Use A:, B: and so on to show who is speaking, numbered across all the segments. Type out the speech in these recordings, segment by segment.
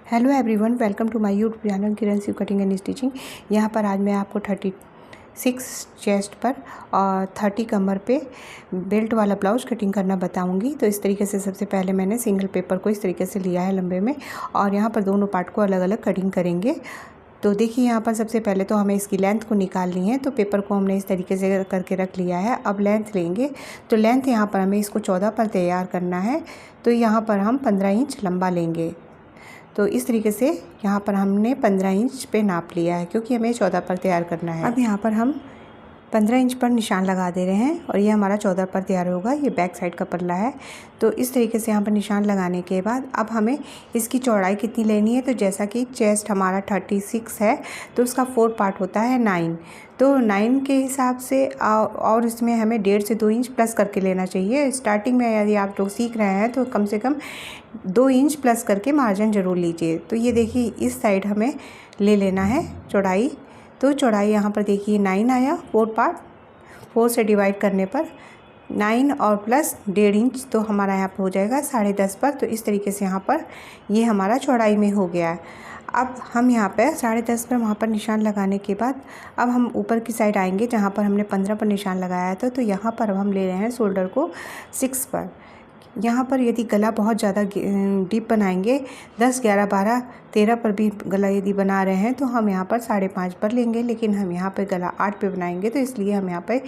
A: Hello everyone, welcome to my YouTube channel Kiran Shiv cutting and stitching. यहाँ पर आज मैं आपको 36 चेस्ट पर और 30 कमर पे बेल्ट वाला ब्लाउज कटिंग करना बताऊंगी। तो इस तरीके से सबसे पहले मैंने सिंगल पेपर को इस तरीके से लिया है लंबे में, और यहाँ पर दोनों पार्ट को अलग अलग कटिंग करेंगे। तो देखिए यहाँ पर सबसे पहले तो हमें इसकी लेंथ को निकालनी है। तो पेपर को हमने इस तरीके से करके रख लिया है। अब लेंथ लेंगे, तो लेंथ यहाँ पर हमें इसको 14 पर तैयार करना है। तो यहाँ पर हम 15 इंच लंबा लेंगे। तो इस तरीके से यहाँ पर हमने 15 इंच पे नाप लिया है, क्योंकि हमें 14 पर तैयार करना है। अब यहाँ पर हम 15 इंच पर निशान लगा दे रहे हैं और ये हमारा 14 पर तैयार होगा। ये बैक साइड का पल्ला है। तो इस तरीके से यहाँ पर निशान लगाने के बाद अब हमें इसकी चौड़ाई कितनी लेनी है। तो जैसा कि चेस्ट हमारा 36 है, तो उसका 4 पार्ट होता है 9। तो 9 के हिसाब से और इसमें हमें 1.5 से 2 इंच प्लस करके लेना चाहिए। स्टार्टिंग में यदि आप लोग सीख रहे हैं तो कम से कम 2 इंच प्लस करके मार्जिन ज़रूर लीजिए। तो ये देखिए इस साइड हमें ले लेना है चौड़ाई। तो चौड़ाई यहाँ पर देखिए 9 आया। 4 पार्ट 4 से डिवाइड करने पर 9 और प्लस 1.5 इंच तो हमारा यहाँ पर हो जाएगा 10.5 पर। तो इस तरीके से यहाँ पर ये हमारा चौड़ाई में हो गया है। अब हम यहाँ पर 10.5 पर वहाँ पर निशान लगाने के बाद अब हम ऊपर की साइड आएंगे, जहाँ पर हमने 15 पर निशान लगाया था। तो यहाँ पर अब हम ले रहे हैं शोल्डर को 6 पर। यहाँ पर यदि गला बहुत ज़्यादा डीप बनाएंगे, 10, 11, 12, 13 पर भी गला यदि बना रहे हैं, तो हम यहाँ पर 5.5 पर लेंगे। लेकिन हम यहाँ पर गला 8 पे बनाएंगे, तो इसलिए हम यहाँ पर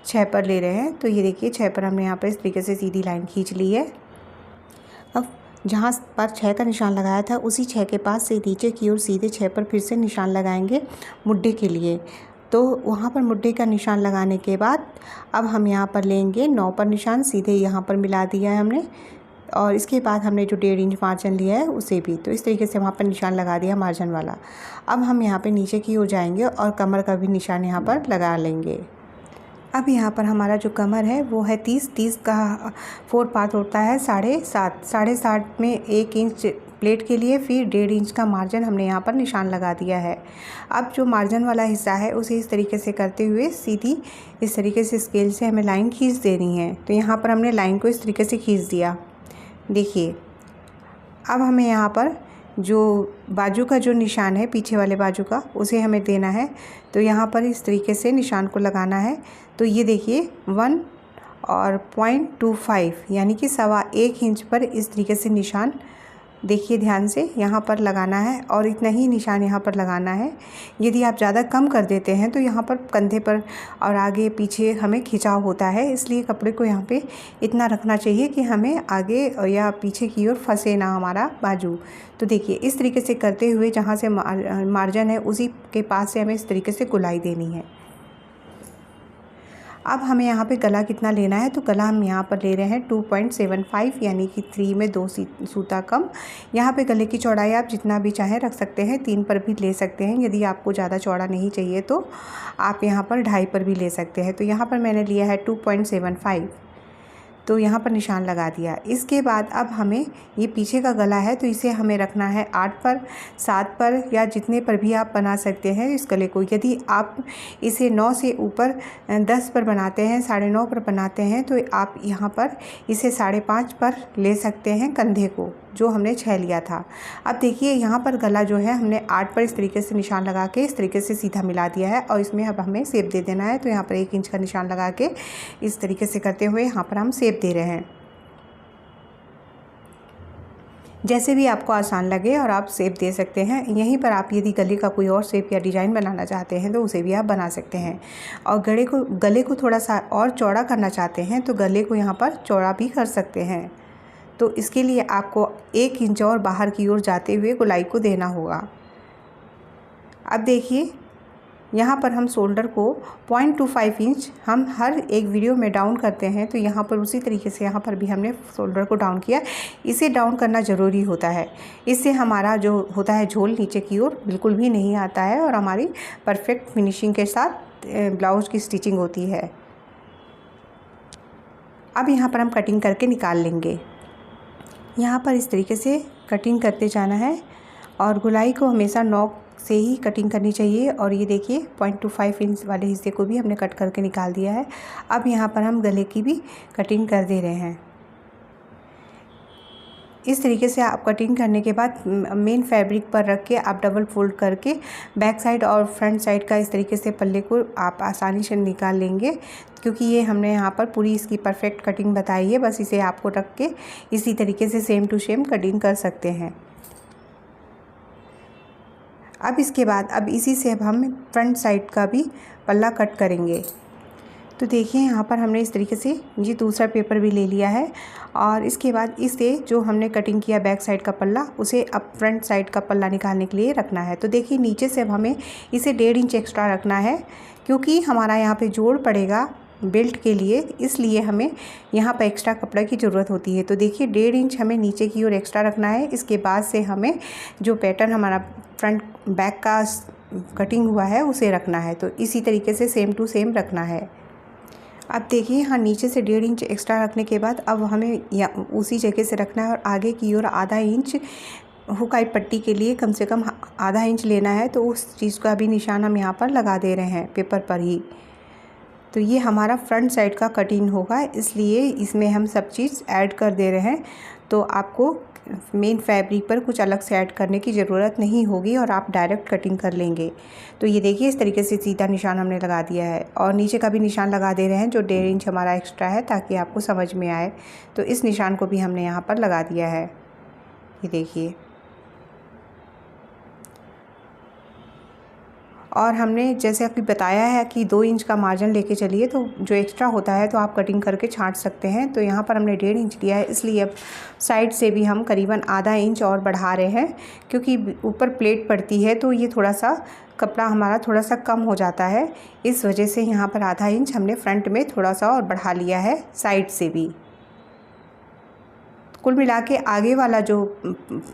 A: 6 पर ले रहे हैं। तो ये देखिए 6 पर हमने यहाँ पर इस तरीके से सीधी लाइन खींच ली है। अब जहाँ पर 6 का निशान लगाया था, उसी 6 के पास से नीचे की ओर सीधे 6 पर फिर से निशान लगाएंगे मुड्ढे के लिए। तो वहाँ पर मुड्ढे का निशान लगाने के बाद अब हम यहाँ पर लेंगे 9 पर निशान, सीधे यहाँ पर मिला दिया है हमने। और इसके बाद हमने जो 1.5 इंच मार्जिन लिया है उसे भी, तो इस तरीके से वहाँ पर निशान लगा दिया मार्जिन वाला। अब हम यहाँ पे नीचे की ओर जाएंगे और कमर का भी निशान यहाँ पर लगा लेंगे। अब यहाँ पर हमारा जो कमर है वो है 30 का 4 पार्ट होता है 7.5 में 1 इंच प्लेट के लिए, फिर 1.5 इंच का मार्जिन हमने यहाँ पर निशान लगा दिया है। अब जो मार्जिन वाला हिस्सा है उसे इस तरीके से करते हुए सीधी इस तरीके से स्केल से हमें लाइन खींच देनी है। तो यहाँ पर हमने लाइन को इस तरीके से खींच दिया। देखिए अब हमें यहाँ पर जो बाजू का जो निशान है, पीछे वाले बाजू का, उसे हमें देना है। तो यहाँ पर इस तरीके से निशान को लगाना है। तो ये देखिए 1 और 0.25 यानी कि 1.25 इंच पर इस तरीके से निशान देखिए ध्यान से यहाँ पर लगाना है, और इतना ही निशान यहाँ पर लगाना है। यदि आप ज़्यादा कम कर देते हैं तो यहाँ पर कंधे पर और आगे पीछे हमें खिंचाव होता है, इसलिए कपड़े को यहाँ पे इतना रखना चाहिए कि हमें आगे या पीछे की ओर फंसे ना हमारा बाजू। तो देखिए इस तरीके से करते हुए जहाँ से मार्जिन है उसी के पास से हमें इस तरीके से गुलाई देनी है। अब हमें यहाँ पे गला कितना लेना है, तो गला हम यहाँ पर ले रहे हैं 2.75 यानी कि 3 में 2 सूता कम। यहाँ पे गले की चौड़ाई आप जितना भी चाहें रख सकते हैं, 3 पर भी ले सकते हैं। यदि आपको ज़्यादा चौड़ा नहीं चाहिए तो आप यहाँ पर 2.5 पर भी ले सकते हैं। तो यहाँ पर मैंने लिया है 2.75, तो यहाँ पर निशान लगा दिया। इसके बाद अब हमें ये पीछे का गला है, तो इसे हमें रखना है 8 पर, 7 पर, या जितने पर भी आप बना सकते हैं इस गले को। यदि आप इसे 9 से ऊपर 10 पर बनाते हैं, 9.5 पर बनाते हैं, तो आप यहाँ पर इसे 5.5 पर ले सकते हैं कंधे को, जो हमने 6 लिया था। अब देखिए यहाँ पर गला जो है हमने 8 पर इस तरीके से निशान लगा के इस तरीके से सीधा मिला दिया है, और इसमें अब हमें शेप दे देना है। तो यहाँ पर 1 इंच का निशान लगा के इस तरीके से करते हुए यहाँ पर हम शेप दे रहे हैं। जैसे भी आपको आसान लगे और आप शेप दे सकते हैं। यहीं पर आप यदि गले का कोई और शेप या डिज़ाइन बनाना चाहते हैं तो उसे भी आप बना सकते हैं। और गले को थोड़ा सा और चौड़ा करना चाहते हैं तो गले को यहाँ पर चौड़ा भी कर सकते हैं। तो इसके लिए आपको 1 इंच और बाहर की ओर जाते हुए गोलाई को देना होगा। अब देखिए यहाँ पर हम शोल्डर को 0.25 इंच हम हर एक वीडियो में डाउन करते हैं, तो यहाँ पर उसी तरीके से यहाँ पर भी हमने शोल्डर को डाउन किया। इसे डाउन करना ज़रूरी होता है, इससे हमारा जो होता है झोल नीचे की ओर बिल्कुल भी नहीं आता है और हमारी परफेक्ट फिनिशिंग के साथ ब्लाउज की स्टिचिंग होती है। अब यहाँ पर हम कटिंग करके निकाल लेंगे। यहाँ पर इस तरीके से कटिंग करते जाना है, और गुलाई को हमेशा नॉक से ही कटिंग करनी चाहिए। और ये देखिए 0.25 इंच वाले हिस्से को भी हमने कट करके निकाल दिया है। अब यहाँ पर हम गले की भी कटिंग कर दे रहे हैं। इस तरीके से आप कटिंग करने के बाद मेन फैब्रिक पर रख के आप डबल फोल्ड करके बैक साइड और फ्रंट साइड का इस तरीके से पल्ले को आप आसानी से निकाल लेंगे, क्योंकि ये हमने यहाँ पर पूरी इसकी परफेक्ट कटिंग बताई है। बस इसे आपको रख के इसी तरीके से सेम टू सेम कटिंग कर सकते हैं। अब इसके बाद अब इसी से अब हम फ्रंट साइड का भी पल्ला कट करेंगे। तो देखिए यहाँ पर हमने इस तरीके से ये दूसरा पेपर भी ले लिया है और इसके बाद इसे जो हमने कटिंग किया बैक साइड का पल्ला उसे अब फ्रंट साइड का पल्ला निकालने के लिए रखना है। तो देखिए नीचे से अब हमें इसे 1.5 इंच एक्स्ट्रा रखना है, क्योंकि हमारा यहाँ पे जोड़ पड़ेगा बेल्ट के लिए, इसलिए हमें यहाँ पर एक्स्ट्रा कपड़ा की ज़रूरत होती है। तो देखिए 1.5 इंच हमें नीचे की ओर एक्स्ट्रा रखना है। इसके बाद से हमें जो पैटर्न हमारा फ्रंट बैक का कटिंग हुआ है उसे रखना है। तो इसी तरीके से सेम टू सेम रखना है। अब देखिए यहाँ नीचे से 1.5 इंच एक्स्ट्रा रखने के बाद अब हमें उसी जगह से रखना है और आगे की ओर आधा इंच हुकाई पट्टी के लिए कम से कम आधा इंच लेना है। तो उस चीज़ का भी निशान हम यहाँ पर लगा दे रहे हैं पेपर पर ही। तो ये हमारा फ्रंट साइड का कटिंग होगा, इसलिए इसमें हम सब चीज़ ऐड कर दे रहे हैं। तो आपको मेन फैब्रिक पर कुछ अलग से ऐड करने की ज़रूरत नहीं होगी और आप डायरेक्ट कटिंग कर लेंगे। तो ये देखिए इस तरीके से सीधा निशान हमने लगा दिया है और नीचे का भी निशान लगा दे रहे हैं जो 1.5 इंच हमारा एक्स्ट्रा है, ताकि आपको समझ में आए। तो इस निशान को भी हमने यहाँ पर लगा दिया है, ये देखिए। और हमने जैसे अभी बताया है कि 2 इंच का मार्जिन लेके चलिए, तो जो एक्स्ट्रा होता है तो आप कटिंग करके छांट सकते हैं। तो यहाँ पर हमने 1.5 इंच लिया है, इसलिए अब साइड से भी हम करीबन आधा इंच और बढ़ा रहे हैं, क्योंकि ऊपर प्लेट पड़ती है तो ये थोड़ा सा कपड़ा हमारा थोड़ा सा कम हो जाता है। इस वजह से यहाँ पर आधा इंच हमने फ्रंट में थोड़ा सा और बढ़ा लिया है, साइड से भी। कुल मिला के आगे वाला जो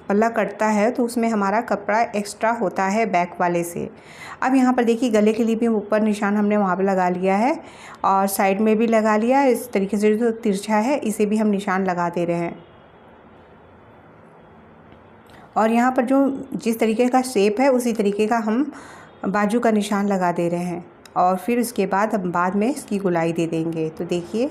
A: पल्ला कटता है तो उसमें हमारा कपड़ा एक्स्ट्रा होता है बैक वाले से। अब यहाँ पर देखिए गले के लिए भी ऊपर निशान हमने वहाँ पे लगा लिया है और साइड में भी लगा लिया है। इस तरीके से जो तिरछा है इसे भी हम निशान लगा दे रहे हैं। और यहाँ पर जो जिस तरीके का शेप है उसी तरीके का हम बाजू का निशान लगा दे रहे हैं और फिर उसके बाद हम बाद में इसकी गोलाई दे देंगे। तो देखिए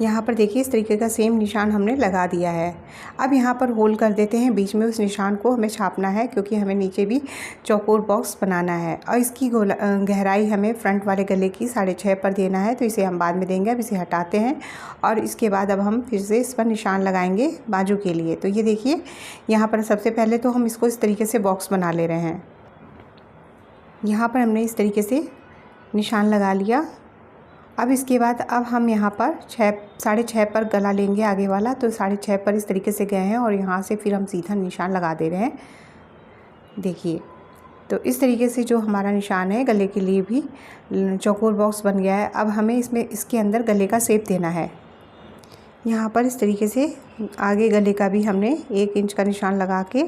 A: यहाँ पर देखिए इस तरीके का सेम निशान हमने लगा दिया है। अब यहाँ पर होल कर देते हैं, बीच में उस निशान को हमें छापना है, क्योंकि हमें नीचे भी चौकोर बॉक्स बनाना है। और इसकी गहराई हमें फ्रंट वाले गले की 6.5 पर देना है, तो इसे हम बाद में देंगे। अब इसे हटाते हैं और इसके बाद अब हम फिर से इस पर निशान लगाएंगे बाजू के लिए। तो ये देखिए यहाँ पर सबसे पहले तो हम इसको इस तरीके से बॉक्स बना ले रहे हैं। यहाँ पर हमने इस तरीके से निशान लगा लिया। अब इसके बाद अब हम यहाँ पर 6.5 पर गला लेंगे आगे वाला। तो 6.5 पर इस तरीके से गए हैं और यहाँ से फिर हम सीधा निशान लगा दे रहे हैं, देखिए। तो इस तरीके से जो हमारा निशान है गले के लिए भी चौकोर बॉक्स बन गया है। अब हमें इसके अंदर गले का शेप देना है। यहाँ पर इस तरीके से आगे गले का भी हमने 1 इंच का निशान लगा के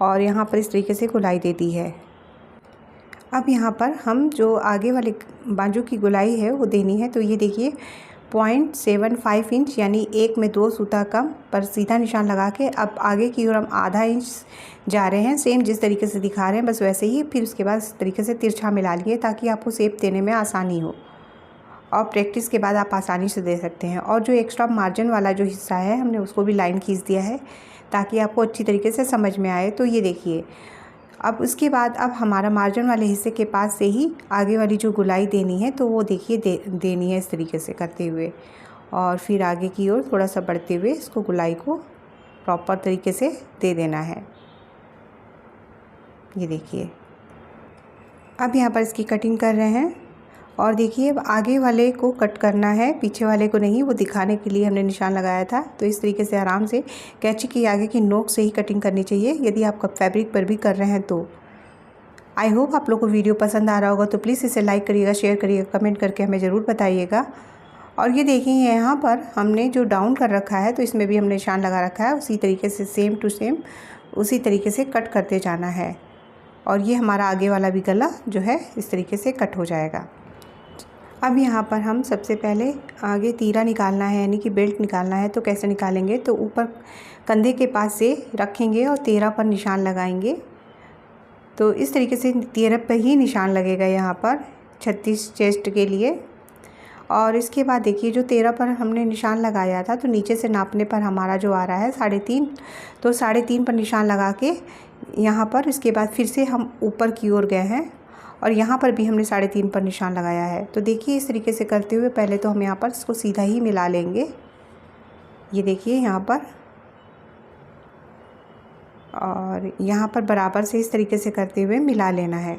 A: और यहाँ पर इस तरीके से गोलाई दे दी है। अब यहाँ पर हम जो आगे वाले बाजू की गोलाई है वो देनी है। तो ये देखिए 0.75 इंच यानी 1 में 2 सूता कम पर सीधा निशान लगा के अब आगे की ओर हम आधा इंच जा रहे हैं, सेम जिस तरीके से दिखा रहे हैं बस वैसे ही। फिर उसके बाद इस तरीके से तिरछा मिला लिए ताकि आपको शेप देने में आसानी हो और प्रैक्टिस के बाद आप आसानी से दे सकते हैं। और जो एक्स्ट्रा मार्जिन वाला जो हिस्सा है हमने उसको भी लाइन खींच दिया है ताकि आपको अच्छी तरीके से समझ में आए। तो ये देखिए अब उसके बाद अब हमारा मार्जिन वाले हिस्से के पास से ही आगे वाली जो गोलाई देनी है तो वो देखिए देनी है इस तरीके से करते हुए और फिर आगे की ओर थोड़ा सा बढ़ते हुए इसको गोलाई को प्रॉपर तरीके से दे देना है। ये देखिए अब यहाँ पर इसकी कटिंग कर रहे हैं और देखिए अब आगे वाले को कट करना है, पीछे वाले को नहीं। वो दिखाने के लिए हमने निशान लगाया था। तो इस तरीके से आराम से कैंची की आगे की नोक से ही कटिंग करनी चाहिए यदि आप फैब्रिक पर भी कर रहे हैं तो। आई होप आप लोग को वीडियो पसंद आ रहा होगा, तो प्लीज़ इसे लाइक करिएगा, शेयर करिएगा, कमेंट करके हमें ज़रूर बताइएगा। और ये देखिए यहाँ पर हमने जो डाउन कर रखा है तो इसमें भी हमने निशान लगा रखा है। उसी तरीके से सेम टू सेम उसी तरीके से कट करते जाना है और ये हमारा आगे वाला भी गला जो है इस तरीके से कट हो जाएगा। अब यहाँ पर हम सबसे पहले आगे तीरा निकालना है यानी कि बेल्ट निकालना है। तो कैसे निकालेंगे, तो ऊपर कंधे के पास से रखेंगे और 13 पर निशान लगाएंगे। तो इस तरीके से 13 पर ही निशान लगेगा यहाँ पर 36 चेस्ट के लिए। और इसके बाद देखिए जो 13 पर हमने निशान लगाया था, तो नीचे से नापने पर हमारा जो आ रहा है 3.5, तो 3.5 पर निशान लगा के यहाँ पर इसके बाद फिर से हम ऊपर की ओर गए हैं और यहाँ पर भी हमने 3.5 पर निशान लगाया है। तो देखिए इस तरीके से करते हुए पहले तो हम यहाँ पर इसको सीधा ही मिला लेंगे, ये देखिए यहाँ पर, और यहाँ पर बराबर से इस तरीके से करते हुए मिला लेना है।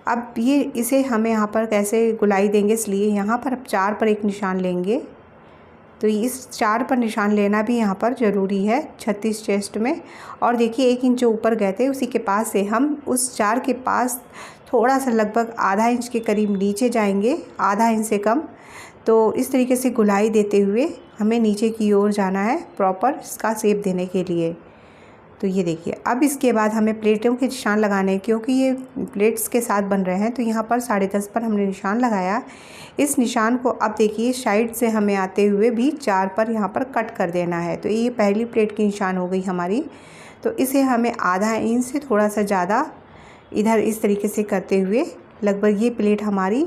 A: अब ये इसे हमें यहाँ पर कैसे गुलाई देंगे, इसलिए यहाँ पर अब 4 पर एक निशान लेंगे। तो इस 4 पर निशान लेना भी यहाँ पर ज़रूरी है 36 चेस्ट में। और देखिए 1 इंच जो ऊपर गए थे उसी के पास से हम उस 4 के पास थोड़ा सा लगभग आधा इंच के करीब नीचे जाएंगे, आधा इंच से कम। तो इस तरीके से गुलाई देते हुए हमें नीचे की ओर जाना है प्रॉपर इसका शेप देने के लिए। तो ये देखिए अब इसके बाद हमें प्लेटों के निशान लगाने हैं, क्योंकि ये प्लेट्स के साथ बन रहे हैं। तो यहाँ पर 10.5 पर हमने निशान लगाया। इस निशान को अब देखिए साइड से हमें आते हुए भी 4 पर यहाँ पर कट कर देना है। तो ये पहली प्लेट की निशान हो गई हमारी। तो इसे हमें आधा इंच से थोड़ा सा ज़्यादा इधर इस तरीके से करते हुए लगभग ये प्लेट हमारी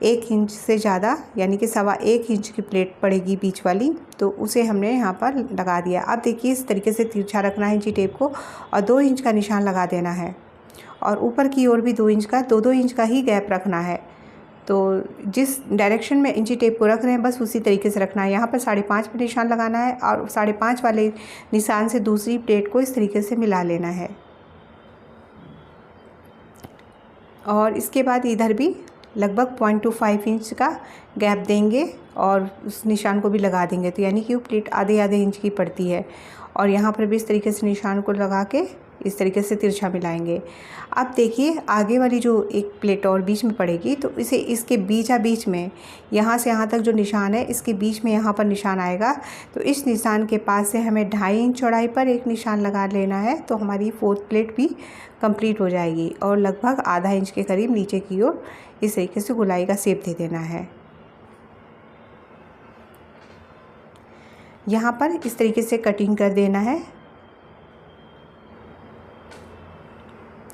A: 1 इंच से ज़्यादा यानी कि 1.25 इंच की प्लेट पड़ेगी बीच वाली, तो उसे हमने यहाँ पर लगा दिया। अब देखिए इस तरीके से तिरछा रखना है इंची टेप को और 2 इंच का निशान लगा देना है और ऊपर की ओर भी 2 इंच का 2-2 इंच का ही गैप रखना है। तो जिस डायरेक्शन में इंची टेप को रख रहे हैं बस उसी तरीके से रखना है। यहाँ पर 5.5 पर निशान लगाना है और 5.5 वाले निशान से दूसरी प्लेट को इस तरीके से मिला लेना है। और इसके बाद इधर भी लगभग 0.25 इंच का गैप देंगे और उस निशान को भी लगा देंगे। तो यानी कि वो प्लेट आधे इंच की पड़ती है। और यहाँ पर भी इस तरीके से निशान को लगा के इस तरीके से तिरछा मिलाएंगे। अब देखिए आगे वाली जो एक प्लेट और बीच में पड़ेगी, तो इसे इसके बीच में यहाँ से यहाँ तक जो निशान है इसके बीच में यहाँ पर निशान आएगा। तो इस निशान के पास से हमें 2.5 इंच चौड़ाई पर एक निशान लगा लेना है। तो हमारी 4th प्लेट भी कंप्लीट हो जाएगी और लगभग आधा इंच के करीब नीचे की ओर इस तरीके से गोलाई का शेप दे देना है। यहाँ पर इस तरीके से कटिंग कर देना है।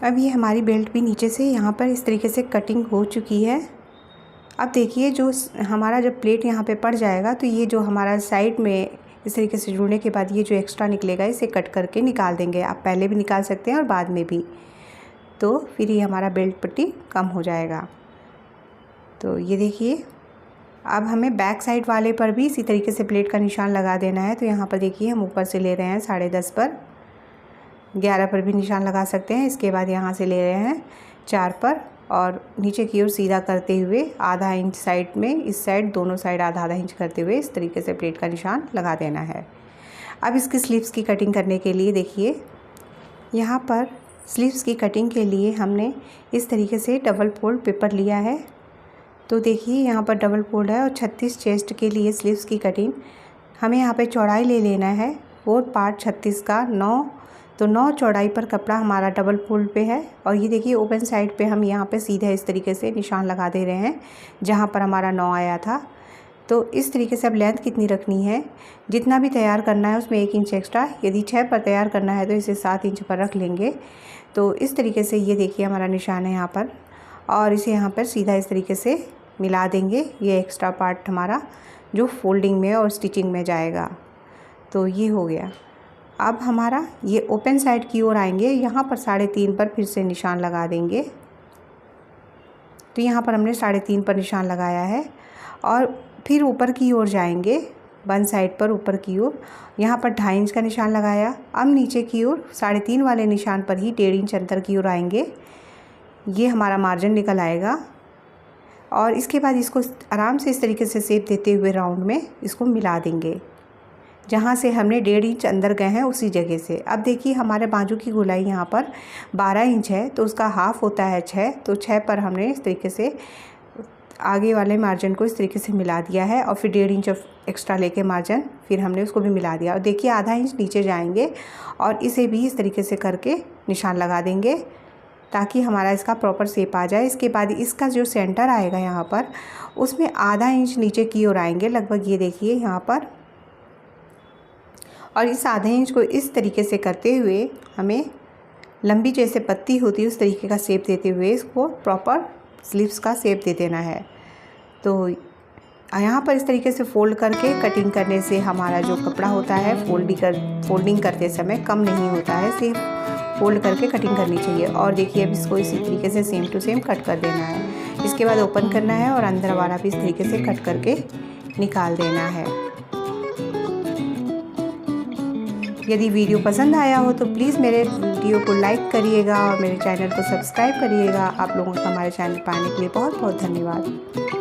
A: अब ये हमारी बेल्ट भी नीचे से यहाँ पर इस तरीके से कटिंग हो चुकी है। अब देखिए जो हमारा जब प्लेट यहाँ पे पड़ जाएगा तो ये जो हमारा साइड में इस तरीके से जुड़ने के बाद ये जो एक्स्ट्रा निकलेगा इसे कट करके निकाल देंगे। आप पहले भी निकाल सकते हैं और बाद में भी, तो फिर ये हमारा बेल्ट पट्टी कम हो जाएगा। तो ये देखिए अब हमें बैक साइड वाले पर भी इसी तरीके से प्लेट का निशान लगा देना है। तो यहाँ पर देखिए हम ऊपर से ले रहे हैं 10.5 पर, 11 पर भी निशान लगा सकते हैं। इसके बाद यहाँ से ले रहे हैं 4 पर और नीचे की ओर सीधा करते हुए आधा इंच साइड में, इस साइड दोनों साइड आधा इंच करते हुए इस तरीके से प्लेट का निशान लगा देना है। अब इसकी स्लीव्स की कटिंग करने के लिए देखिए यहाँ पर स्लीव्स की कटिंग के लिए हमने इस तरीके से डबल फोल्ड पेपर लिया है। तो देखिए यहाँ पर डबल फोल्ड है और 36 चेस्ट के लिए स्लीव्स की कटिंग हमें यहाँ पे चौड़ाई ले लेना है 4 पार्ट 36 का 9। तो 9 चौड़ाई पर कपड़ा हमारा डबल फोल्ड पे है और ये देखिए ओपन साइड पे हम यहाँ पे सीधा इस तरीके से निशान लगा दे रहे हैं जहाँ पर हमारा 9 आया था। तो इस तरीके से अब लेंथ कितनी रखनी है, जितना भी तैयार करना है उसमें 1 इंच एक्स्ट्रा, यदि 6 पर तैयार करना है तो इसे 7 इंच पर रख लेंगे। तो इस तरीके से ये देखिए हमारा निशान है यहाँ पर और इसे यहाँ पर सीधा इस तरीके से मिला देंगे। ये एक्स्ट्रा पार्ट हमारा जो फोल्डिंग में और स्टिचिंग में जाएगा। तो ये हो गया। अब हमारा ये ओपन साइड की ओर आएंगे, यहाँ पर 3.5 पर फिर से निशान लगा देंगे। तो यहाँ पर हमने 3.5 पर निशान लगाया है और फिर ऊपर की ओर जाएंगे, वन साइड पर ऊपर की ओर यहाँ पर 2.5 इंच का निशान लगाया। अब नीचे की ओर 3.5 वाले निशान पर ही 1.5 इंच अंतर की ओर आएंगे। ये हमारा मार्जिन निकल आएगा और इसके बाद इसको आराम से इस तरीके से शेप देते हुए राउंड में इसको मिला देंगे, जहाँ से हमने 1.5 इंच अंदर गए हैं उसी जगह से। अब देखिए हमारे बाजू की गोलाई यहाँ पर 12 इंच है तो उसका हाफ़ होता है 6। तो 6 पर हमने इस तरीके से आगे वाले मार्जिन को इस तरीके से मिला दिया है और फिर 1.5 इंच एक्स्ट्रा लेके मार्जिन फिर हमने उसको भी मिला दिया। और देखिए आधा इंच नीचे जाएंगे और इसे भी इस तरीके से करके निशान लगा देंगे ताकि हमारा इसका प्रॉपर शेप आ जाए। इसके बाद इसका जो सेंटर आएगा यहाँ पर उसमें आधा इंच नीचे की ओर आएंगे लगभग, ये देखिए यहाँ पर। और इस आधे इंच को इस तरीके से करते हुए हमें लंबी जैसे पत्ती होती है उस तरीके का शेप देते हुए इसको प्रॉपर स्लीव्स का शेप दे देना है। तो यहाँ पर इस तरीके से फ़ोल्ड करके कटिंग करने से हमारा जो कपड़ा होता है फोल्डिंग करते समय कम नहीं होता है, सिर्फ फोल्ड करके कटिंग करनी चाहिए। और देखिए अब इसको इसी तरीके से सेम टू सेम कट कर देना है। इसके बाद ओपन करना है और अंदर वाला भी इस तरीके से कट करके निकाल देना है। यदि वीडियो पसंद आया हो तो प्लीज़ मेरे वीडियो को लाइक करिएगा और मेरे चैनल को सब्सक्राइब करिएगा। आप लोगों का हमारे चैनल पर आने के लिए बहुत बहुत धन्यवाद।